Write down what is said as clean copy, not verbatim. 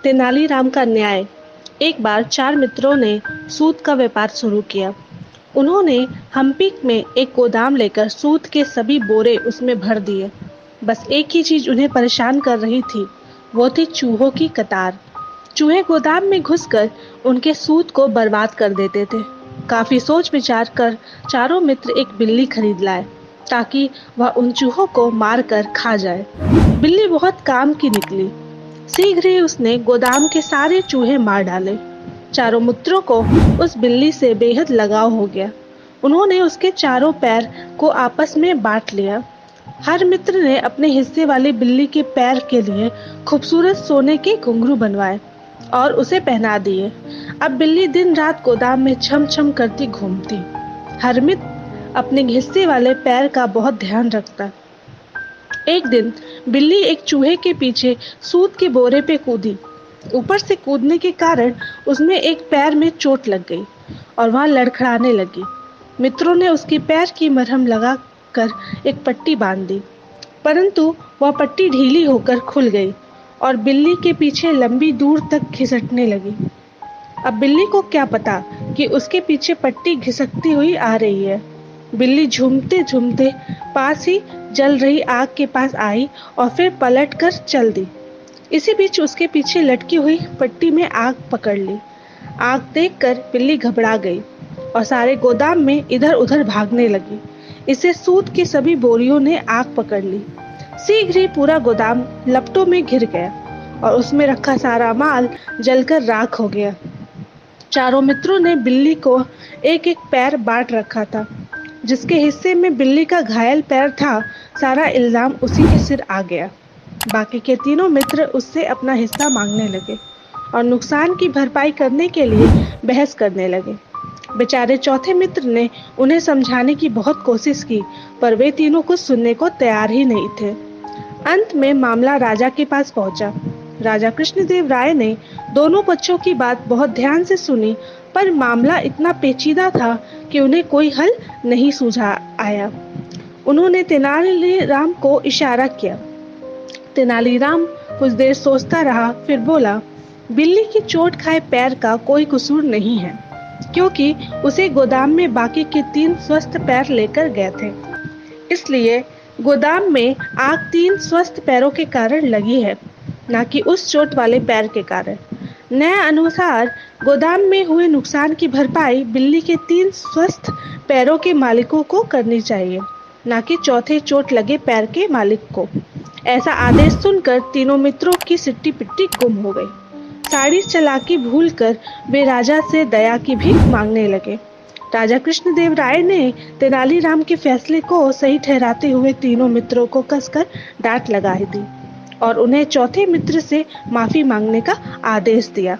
तेनालीराम का न्याय। एक बार चार मित्रों ने सूत का व्यापार शुरू किया। उन्होंने हम्पी में एक गोदाम लेकर सूत के सभी बोरे उसमें भर दिए। बस एक ही चीज उन्हें परेशान कर रही थी, वो थी चूहों की कतार। चूहे गोदाम में घुसकर उनके सूत को बर्बाद कर देते थे। काफी सोच विचार कर चारों मित्र एक बिल्ली खरीद लाए ताकि वह उन चूहों को मार कर खा जाए। बिल्ली बहुत काम की निकली। शीघ्र ही उसने गोदाम के सारे चूहे मार डाले। चारों मित्रों को उस बिल्ली से बेहद लगाव हो गया। उन्होंने उसके चारों पैर को आपस में बांट लिया। हर मित्र ने अपने हिस्से वाली बिल्ली के पैर के लिए खूबसूरत सोने के घुंघरू बनवाए और उसे पहना दिए। अब बिल्ली दिन रात गोदाम में छम छम करती घूमती। हर मित्र अपने हिस्से वाले पैर का बहुत ध्यान रखता। एक दिन बिल्ली एक चूहे के पीछे सूत के बोरे पे कूदी। ऊपर से कूदने के कारण उसमें एक पैर में चोट लग गई और वह लड़खड़ाने लगी। मित्रों ने उसके पैर की मरहम लगा कर एक पट्टी बांध दी, परंतु वह पट्टी ढीली होकर खुल गई और बिल्ली के पीछे लंबी दूर तक घिसटने लगी। अब बिल्ली को क्या पता कि उसके पीछे पट्टी घिसकती हुई आ रही है। बिल्ली झूमते झूमते पास ही जल रही आग के पास आई और फिर पलट कर चल दी। इसी बीच उसके पीछे लटकी हुई पट्टी में आग पकड़ ली। आग देखकर बिल्ली घबरा गई और सारे गोदाम में इधर उधर भागने लगी। इसे सूत की सभी बोरियों ने आग पकड़ ली। शीघ्र ही पूरा गोदाम लपटों में घिर गया और उसमें रखा सारा माल जलकर राख हो गया। चारों मित्रों ने बिल्ली को एक एक पैर बांट रखा था। जिसके हिस्से में बिल्ली का घायल पैर था, सारा इल्जाम उसी के सिर आ गया। बाकी के तीनों मित्र उससे अपना हिस्सा मांगने लगे और नुकसान की भरपाई करने के लिए बहस करने लगे। बेचारे चौथे मित्र ने उन्हें समझाने की बहुत कोशिश की, पर वे तीनों कुछ सुनने को तैयार ही नहीं थे। अंत में मामला राजा के पास पहुंचा। राजा कृष्णदेव राय ने दोनों पक्षों की बात बहुत ध्यान से सुनी, पर मामला इतना पेचीदा था कि उन्हें कोई हल नहीं सूझा आया। उन्होंने तेनालीराम को इशारा किया। तेनालीराम कुछ देर सोचता रहा, फिर बोला, बिल्ली की चोट खाए पैर का कोई कसूर नहीं है, क्योंकि उसे गोदाम में बाकी के 3 स्वस्थ पैर लेकर गए थे। इसलिए गोदाम में आग 3 स्वस्थ पैरों के कारण लगी है, न कि उस चोट वाले पैर के कारण। न्याय अनुसार गोदाम में हुए नुकसान की भरपाई बिल्ली के 3 स्वस्थ पैरों के मालिकों को करनी चाहिए, न कि चौथे चोट लगे पैर के मालिक को। ऐसा आदेश सुनकर तीनों मित्रों की सिट्टी पिट्टी गुम हो गई। सारी चालाकी भूलकर वे राजा से दया की भीख मांगने लगे। राजा कृष्णदेव राय ने तेनालीराम के फैसले को सही ठहराते हुए तीनों मित्रों को कसकर डांट लगा दी और उन्हें चौथे मित्र से माफी मांगने का आदेश दिया।